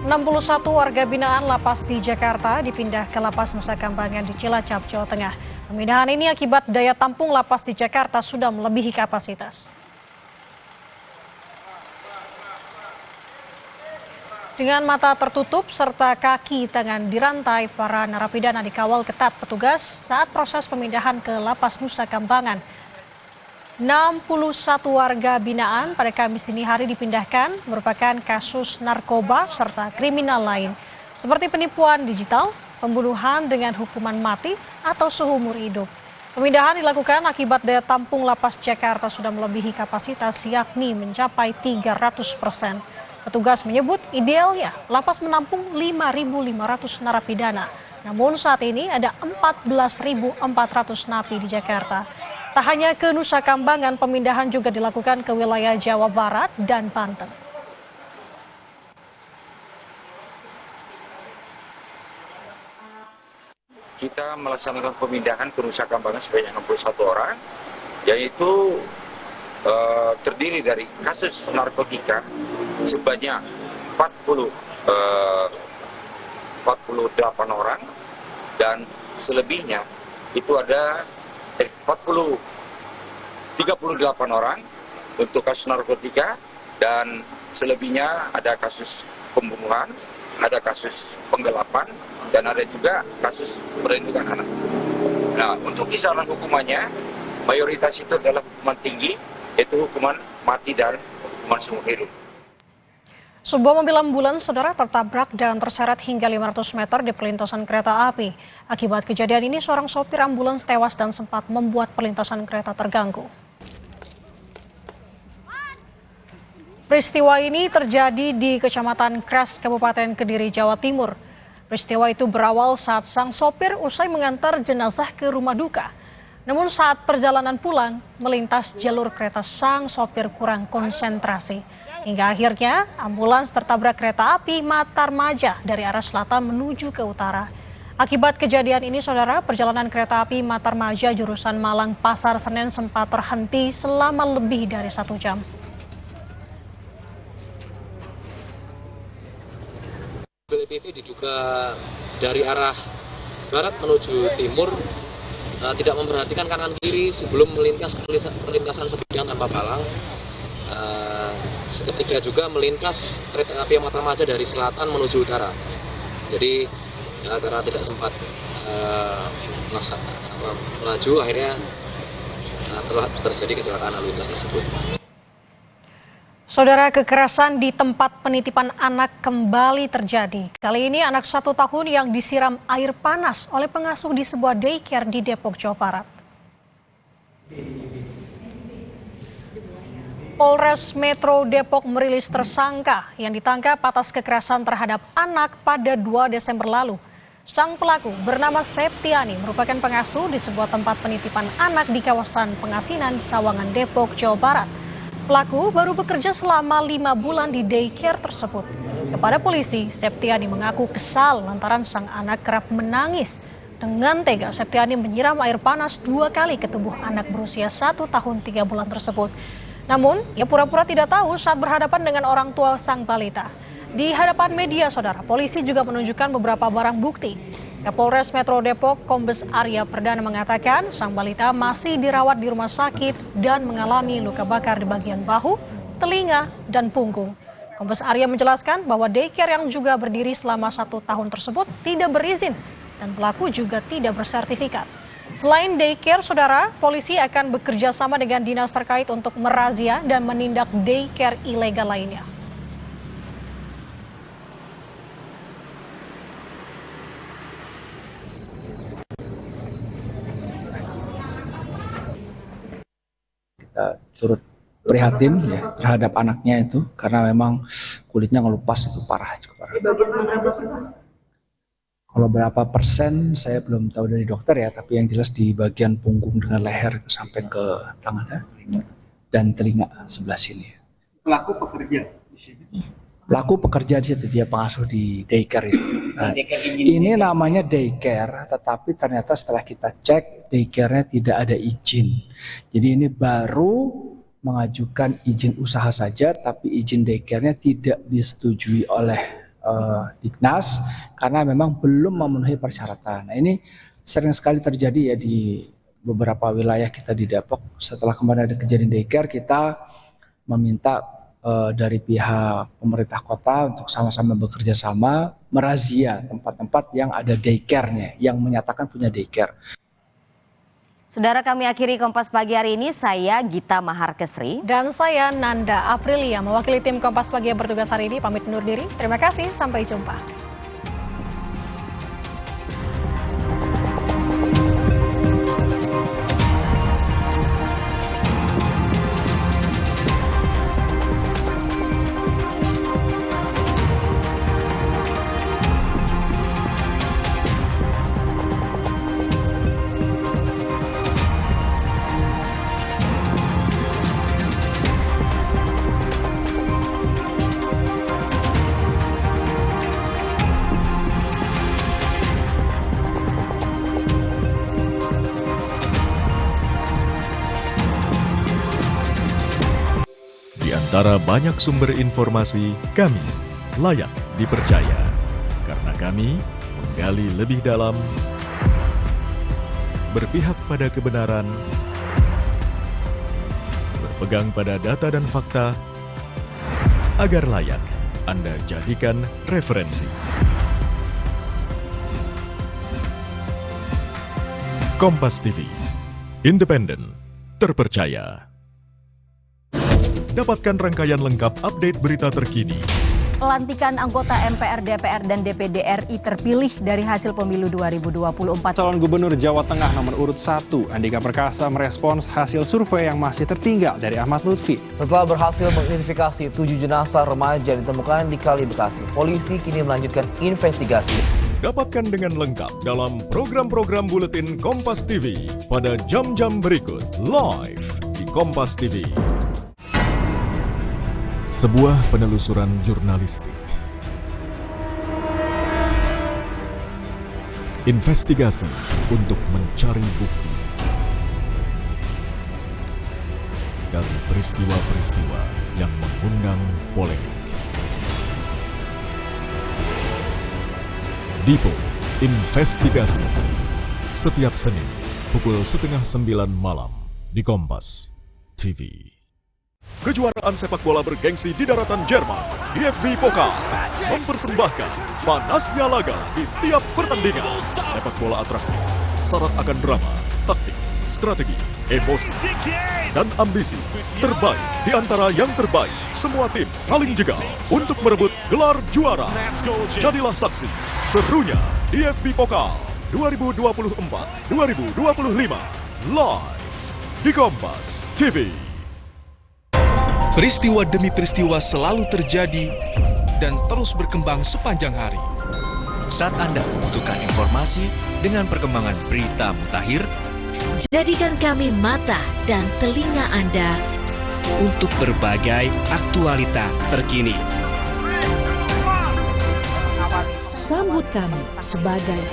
61 warga binaan lapas di Jakarta dipindah ke lapas Nusa Kambangan di Cilacap, Jawa Tengah. Pemindahan ini akibat daya tampung lapas di Jakarta sudah melebihi kapasitas. Dengan mata tertutup serta kaki tangan dirantai, para narapidana dikawal ketat petugas saat proses pemindahan ke lapas Nusa Kambangan. 61 warga binaan pada Kamis dini hari dipindahkan merupakan kasus narkoba serta kriminal lain seperti penipuan digital, pembunuhan dengan hukuman mati atau seumur hidup. Pemindahan dilakukan akibat daya tampung lapas Jakarta sudah melebihi kapasitas yakni mencapai 300%. Petugas menyebut idealnya lapas menampung 5.500 narapidana. Namun saat ini ada 14.400 napi di Jakarta. Tak hanya ke Nusa Kambangan, pemindahan juga dilakukan ke wilayah Jawa Barat dan Banten. Kita melaksanakan pemindahan ke Nusa Kambangan sebanyak 61 orang, yaitu terdiri dari kasus narkotika sebanyak 48 orang dan selebihnya itu ada 38 orang untuk kasus narkotika dan selebihnya ada kasus pembunuhan, ada kasus penggelapan dan ada juga kasus perlindungan anak. Nah, untuk kisaran hukumannya mayoritas itu adalah hukuman tinggi, yaitu hukuman mati dan hukuman seumur hidup. Sebuah mobil ambulans, saudara, tertabrak dan terseret hingga 500 meter di perlintasan kereta api. Akibat kejadian ini, seorang sopir ambulans tewas dan sempat membuat perlintasan kereta terganggu. Peristiwa ini terjadi di Kecamatan Kras, Kabupaten Kediri, Jawa Timur. Peristiwa itu berawal saat sang sopir usai mengantar jenazah ke rumah duka. Namun saat perjalanan pulang, melintas jalur kereta sang sopir kurang konsentrasi. Hingga akhirnya ambulans tertabrak kereta api Matarmaja dari arah selatan menuju ke utara. Akibat kejadian ini, saudara, perjalanan kereta api Matarmaja jurusan Malang Pasar Senen sempat terhenti selama lebih dari 1 jam. Mobil EPV diduga dari arah barat menuju timur tidak memperhatikan kanan kiri sebelum melintas perlintasan sebidang tanpa palang. Seketika juga melintas kereta api Matarmaja dari selatan menuju utara. Jadi karena tidak sempat melaju, akhirnya telah terjadi kecelakaan lalu lintas tersebut. Saudara, kekerasan di tempat penitipan anak kembali terjadi. Kali ini anak 1 tahun yang disiram air panas oleh pengasuh di sebuah daycare di Depok, Jawa Barat. Polres Metro Depok merilis tersangka yang ditangkap atas kekerasan terhadap anak pada 2 Desember lalu. Sang pelaku bernama Septiani merupakan pengasuh di sebuah tempat penitipan anak di kawasan Pengasinan, Sawangan, Depok, Jawa Barat. Pelaku baru bekerja selama 5 bulan di daycare tersebut. Kepada polisi, Septiani mengaku kesal lantaran sang anak kerap menangis. Dengan tega, Septiani menyiram air panas 2 kali ke tubuh anak berusia 1 tahun 3 bulan tersebut. Namun, ia pura-pura tidak tahu saat berhadapan dengan orang tua sang balita. Di hadapan media, saudara, polisi juga menunjukkan beberapa barang bukti. Kapolres Metro Depok, Kombes Arya Perdana mengatakan sang balita masih dirawat di rumah sakit dan mengalami luka bakar di bagian bahu, telinga, dan punggung. Kombes Arya menjelaskan bahwa daycare yang juga berdiri selama 1 tahun tersebut tidak berizin dan pelaku juga tidak bersertifikat. Selain daycare, saudara, polisi akan bekerja sama dengan dinas terkait untuk merazia dan menindak daycare ilegal lainnya. Kita turut prihatin ya terhadap anaknya itu karena memang kulitnya ngelupas itu parah, cukup parah. Kalau berapa persen saya belum tahu dari dokter ya, tapi yang jelas di bagian punggung dengan leher itu sampai ke tangan dan telinga sebelah sini. Pelaku pekerja di sini. Pelaku pekerja di situ, dia pengasuh di daycare itu. Nah, ini namanya daycare, tetapi ternyata setelah kita cek daycare-nya tidak ada izin. Jadi ini baru mengajukan izin usaha saja, tapi izin daycare-nya tidak disetujui oleh Dignas karena memang belum memenuhi persyaratan. Nah, ini sering sekali terjadi ya di beberapa wilayah kita di Depok. Setelah kemarin ada kejadian daycare, kita meminta dari pihak pemerintah kota untuk sama-sama bekerja sama merazia tempat-tempat yang ada daycare-nya, yang menyatakan punya daycare. Saudara, kami akhiri Kompas Pagi hari ini. Saya Gita Maharkesri. Dan saya Nanda Aprilia, mewakili tim Kompas Pagi yang bertugas hari ini, pamit undur diri. Terima kasih, sampai jumpa. Di antara banyak sumber informasi, kami layak dipercaya. Karena kami menggali lebih dalam, berpihak pada kebenaran, berpegang pada data dan fakta, agar layak Anda jadikan referensi. Kompas TV, independen, terpercaya. Dapatkan rangkaian lengkap update berita terkini. Pelantikan anggota MPR, DPR, dan DPD RI terpilih dari hasil pemilu 2024. Calon Gubernur Jawa Tengah nomor urut 1, Andika Perkasa, merespons hasil survei yang masih tertinggal dari Ahmad Lutfi. Setelah berhasil mengidentifikasi 7 jenazah remaja yang ditemukan di Kali Bekasi, polisi kini melanjutkan investigasi. Dapatkan dengan lengkap dalam program-program buletin Kompas TV pada jam-jam berikut, live di Kompas TV. Sebuah penelusuran jurnalistik. Investigasi untuk mencari bukti dari peristiwa-peristiwa yang mengundang polemik. Dipo Investigasi setiap Senin pukul 8:30 malam di Kompas TV. Kejuaraan sepak bola bergengsi di daratan Jerman, DFB Pokal, mempersembahkan panasnya laga di tiap pertandingan. Sepak bola atraktif, syarat akan drama, taktik, strategi, emosi, dan ambisi. Terbaik di antara yang terbaik, semua tim saling jegal untuk merebut gelar juara. Jadilah saksi serunya DFB Pokal 2024-2025 live di Kompas TV. Peristiwa demi peristiwa selalu terjadi dan terus berkembang sepanjang hari. Saat Anda membutuhkan informasi dengan perkembangan berita mutakhir, jadikan kami mata dan telinga Anda untuk berbagai aktualita terkini. Sambut kami sebagai